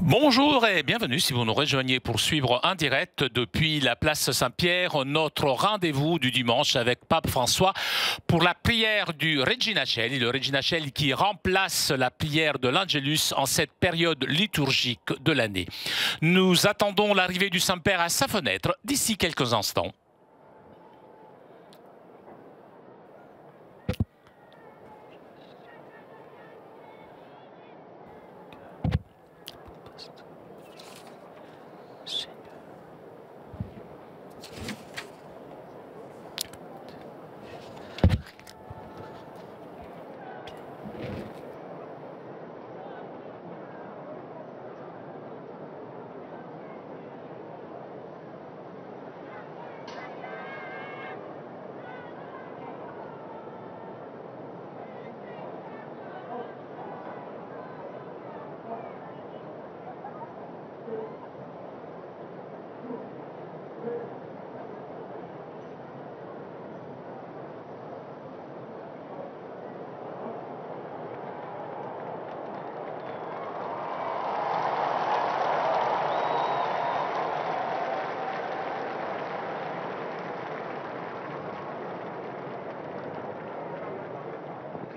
Bonjour et bienvenue si vous nous rejoignez pour suivre en direct depuis la place Saint-Pierre notre rendez-vous du dimanche avec Pape François pour la prière du Regina Coeli, le Regina Coeli qui remplace la prière de l'Angelus en cette période liturgique de l'année. Nous attendons l'arrivée du Saint-Père à sa fenêtre d'ici quelques instants.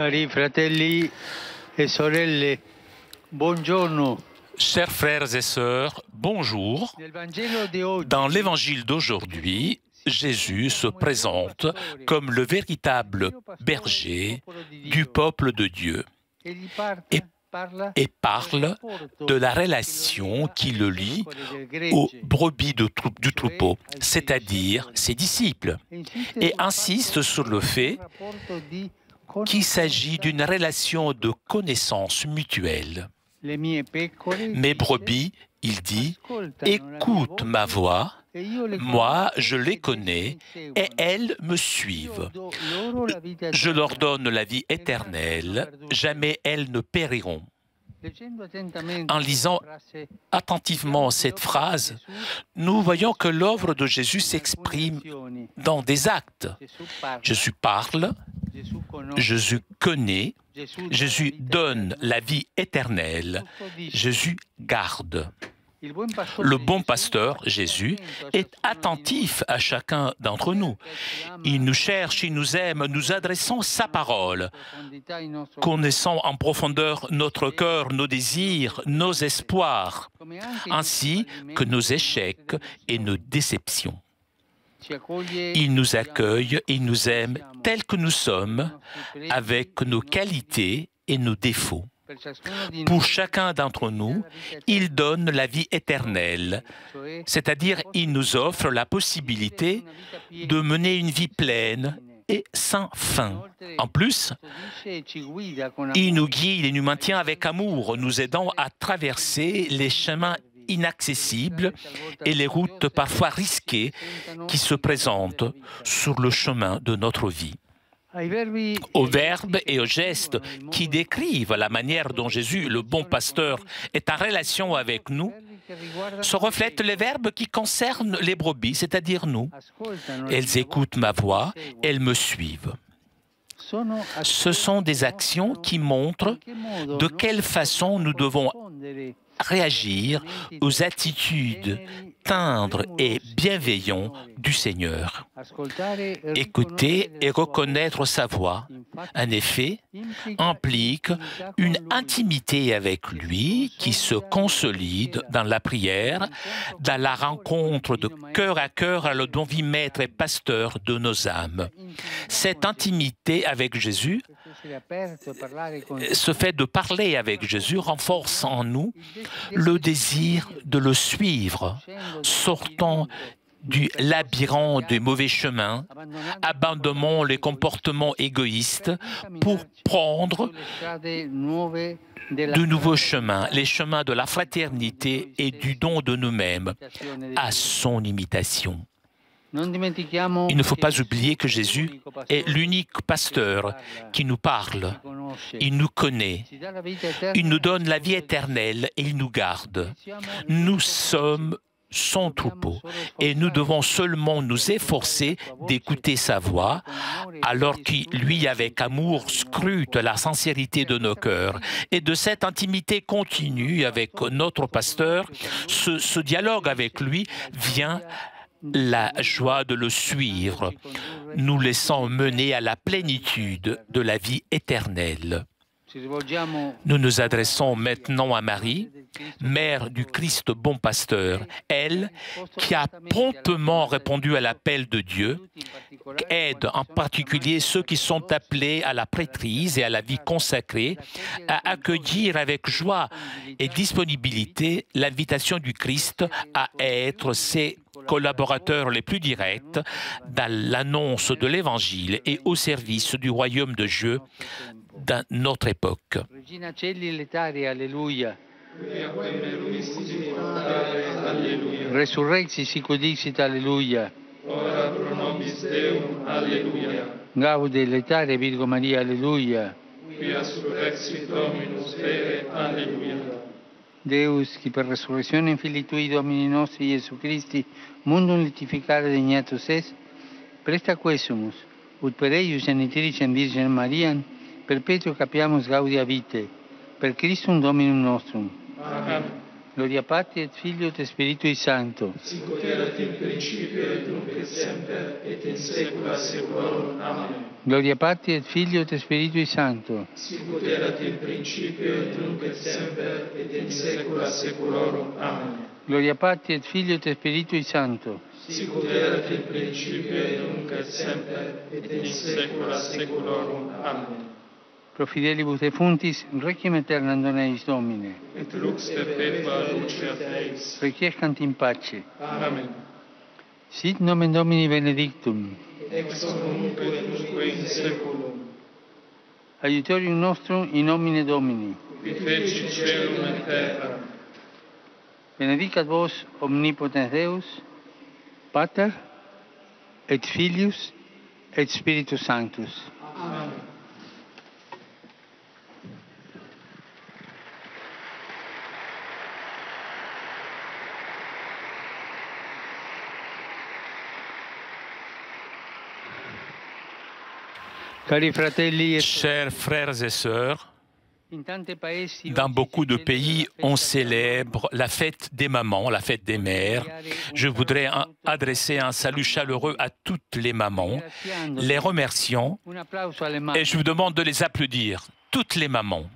Cari fratelli e sorelle, buongiorno. Chers frères et sœurs, bonjour. Dans l'évangile d'aujourd'hui, Jésus se présente comme le véritable berger du peuple de Dieu et parle de la relation qui le lie aux brebis du troupeau, c'est-à-dire ses disciples, et insiste sur le fait qu'il s'agit d'une relation de connaissance mutuelle. Mes brebis, il dit, écoutent ma voix, moi je les connais et elles me suivent. Je leur donne la vie éternelle, jamais elles ne périront. En lisant attentivement cette phrase, nous voyons que l'œuvre de Jésus s'exprime dans des actes. Jésus parle, Jésus connaît, Jésus donne la vie éternelle, Jésus garde. Le bon pasteur, Jésus, est attentif à chacun d'entre nous. Il nous cherche, il nous aime, nous adressons sa parole, connaissant en profondeur notre cœur, nos désirs, nos espoirs, ainsi que nos échecs et nos déceptions. Il nous accueille, il nous aime tels que nous sommes, avec nos qualités et nos défauts. Pour chacun d'entre nous, il donne la vie éternelle, c'est-à-dire il nous offre la possibilité de mener une vie pleine et sans fin. En plus, il nous guide et nous maintient avec amour, nous aidant à traverser les chemins inaccessibles et les routes parfois risquées qui se présentent sur le chemin de notre vie. Aux verbes et aux gestes qui décrivent la manière dont Jésus, le bon pasteur, est en relation avec nous, se reflètent les verbes qui concernent les brebis, c'est-à-dire nous. Elles écoutent ma voix, elles me suivent. Ce sont des actions qui montrent de quelle façon nous devons réagir aux attitudes tendres et bienveillantes du Seigneur. Écouter et reconnaître sa voix, en effet, implique une intimité avec lui qui se consolide dans la prière, dans la rencontre de cœur à cœur à l'envie maître et pasteur de nos âmes. Cette intimité avec Jésus, ce fait de parler avec Jésus renforce en nous le désir de le suivre, sortant du labyrinthe des mauvais chemins, abandonnons les comportements égoïstes pour prendre de nouveaux chemins, les chemins de la fraternité et du don de nous-mêmes à son imitation. Il ne faut pas oublier que Jésus est l'unique pasteur qui nous parle. Il nous connaît. Il nous donne la vie éternelle et il nous garde. Nous sommes son troupeau, et nous devons seulement nous efforcer d'écouter sa voix, alors qu'il, lui, avec amour, scrute la sincérité de nos cœurs. Et de cette intimité continue avec notre pasteur, ce dialogue avec lui vient la joie de le suivre, nous laissant mener à la plénitude de la vie éternelle. Nous nous adressons maintenant à Marie, mère du Christ bon pasteur, elle qui a promptement répondu à l'appel de Dieu, aide en particulier ceux qui sont appelés à la prêtrise et à la vie consacrée à accueillir avec joie et disponibilité l'invitation du Christ à être ses collaborateurs les plus directs dans l'annonce de l'Évangile et au service du royaume de Dieu dans notre époque. Regina Celli Letari, alleluia. Resurrexi sic dixit, alleluia. Ora pro nobis Deum, alleluia. Gaude Letare Virgo Maria, alleluia. Quia surrexit Dominus vere, alleluia. Deus, qui per resurrezione Filii Tui Domini nostri Iesu Christi, mundum litificare degnatus es, presta quesumus, ut per eius genitricem Virginem Mariam, perpetuo capiamus gaudia vitae, per Christum Dominum nostrum. Amen. Gloria Patri et Filio et Spiritui Sancto. Sicut erat in principio et nunc et semper et in saecula saeculorum. Amen. Gloria Patri et Filio et Spiritui Sancto. Sicut erat in principio et nunc et semper et in saecula saeculorum. Amen. Gloria Patri et Filio et Spiritui Sancto. Sicut erat in principio et nunc et semper et in saecula saeculorum. Amen. Pro fidelibus defuntis, requiem aeternam dona eis Domine. Et lux perpetua luceat eis. Requiescant in pace. Amen. Sit nomen Domini benedictum. Ex hoc nunc et usque in saeculum. Aiutorium nostrum in nomine Domini. Qui feci caelum et terra. Benedicat vos omnipotens Deus, Pater et Filius et Spiritus Sanctus. Amen. Chers frères et sœurs, dans beaucoup de pays, on célèbre la fête des mamans, la fête des mères. Je voudrais adresser un salut chaleureux à toutes les mamans, les remerciant, et je vous demande de les applaudir, toutes les mamans.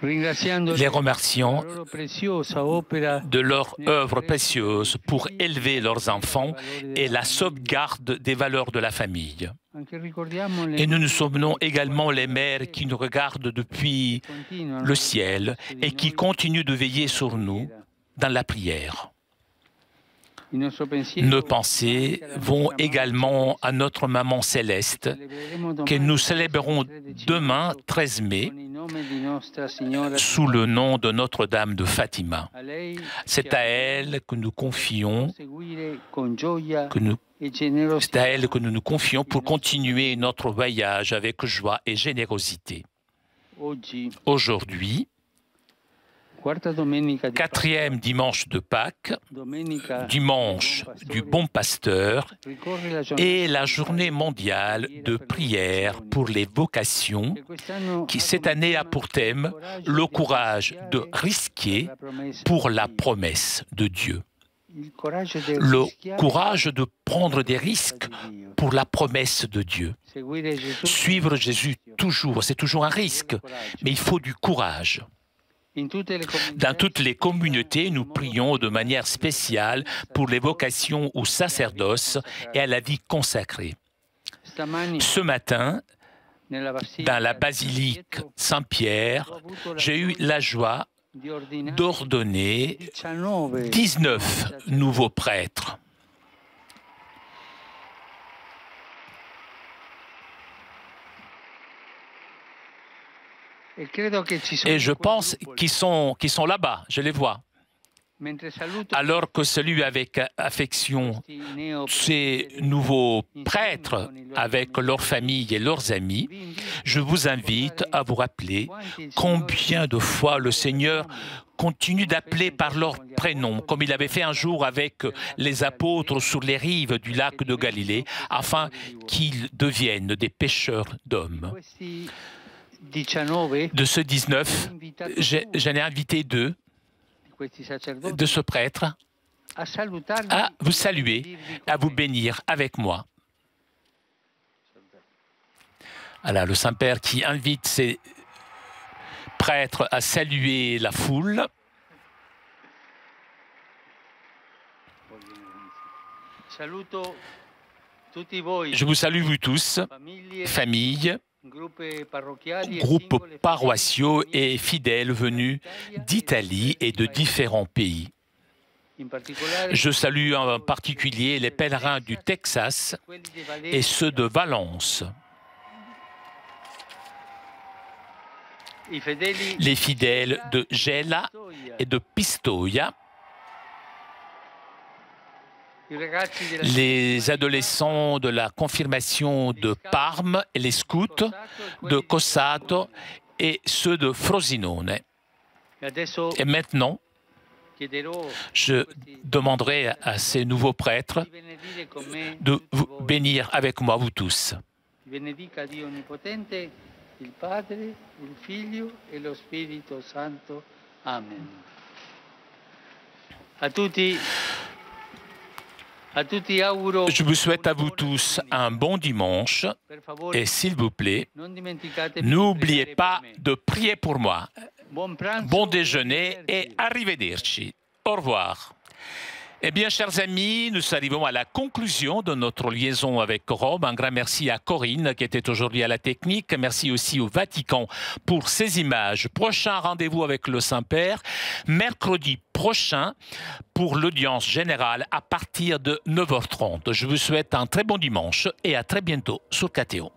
Les remerciant de leur œuvre précieuse pour élever leurs enfants et la sauvegarde des valeurs de la famille. Et nous nous souvenons également les mères qui nous regardent depuis le ciel et qui continuent de veiller sur nous dans la prière. Nos pensées vont également à notre maman céleste, que nous célébrerons demain, 13 mai, sous le nom de Notre-Dame de Fatima. C'est à elle que nous confions, nous confions pour continuer notre voyage avec joie et générosité. Aujourd'hui, quatrième dimanche de Pâques, dimanche du Bon Pasteur, et la journée mondiale de prière pour les vocations qui cette année a pour thème le courage de risquer pour la promesse de Dieu. Le courage de prendre des risques pour la promesse de Dieu. Suivre Jésus toujours, c'est toujours un risque, mais il faut du courage. Dans toutes les communautés, nous prions de manière spéciale pour les vocations au sacerdoce et à la vie consacrée. Ce matin, dans la basilique Saint-Pierre, j'ai eu la joie d'ordonner 19 nouveaux prêtres. Et je pense qu'ils sont là-bas, je les vois. Alors que salue avec affection ces nouveaux prêtres avec leurs familles et leurs amis, je vous invite à vous rappeler combien de fois le Seigneur continue d'appeler par leur prénom, comme il avait fait un jour avec les apôtres sur les rives du lac de Galilée, afin qu'ils deviennent des pêcheurs d'hommes. De ce 19, j'en ai invité 2 de ce prêtre à vous saluer, à vous bénir avec moi. Alors, le Saint-Père qui invite ses prêtres à saluer la foule. Je vous salue vous tous, familles, groupes paroissiaux et fidèles venus d'Italie et de différents pays. Je salue en particulier les pèlerins du Texas et ceux de Valence. Les fidèles de Gela et de Pistoia, les adolescents de la confirmation de Parme et les scouts de Cossato et ceux de Frosinone. Et maintenant, je demanderai à ces nouveaux prêtres de vous bénir avec moi, vous tous. Il Padre, il Figlio e lo Spirito Santo. Amen. Je vous souhaite à vous tous un bon dimanche et s'il vous plaît, n'oubliez pas de prier pour moi. Bon déjeuner et arrivederci. Au revoir. Eh bien, chers amis, nous arrivons à la conclusion de notre liaison avec Rome. Un grand merci à Corinne, qui était aujourd'hui à la technique. Merci aussi au Vatican pour ces images. Prochain rendez-vous avec le Saint-Père, mercredi prochain, pour l'audience générale à partir de 9h30. Je vous souhaite un très bon dimanche et à très bientôt sur KTO.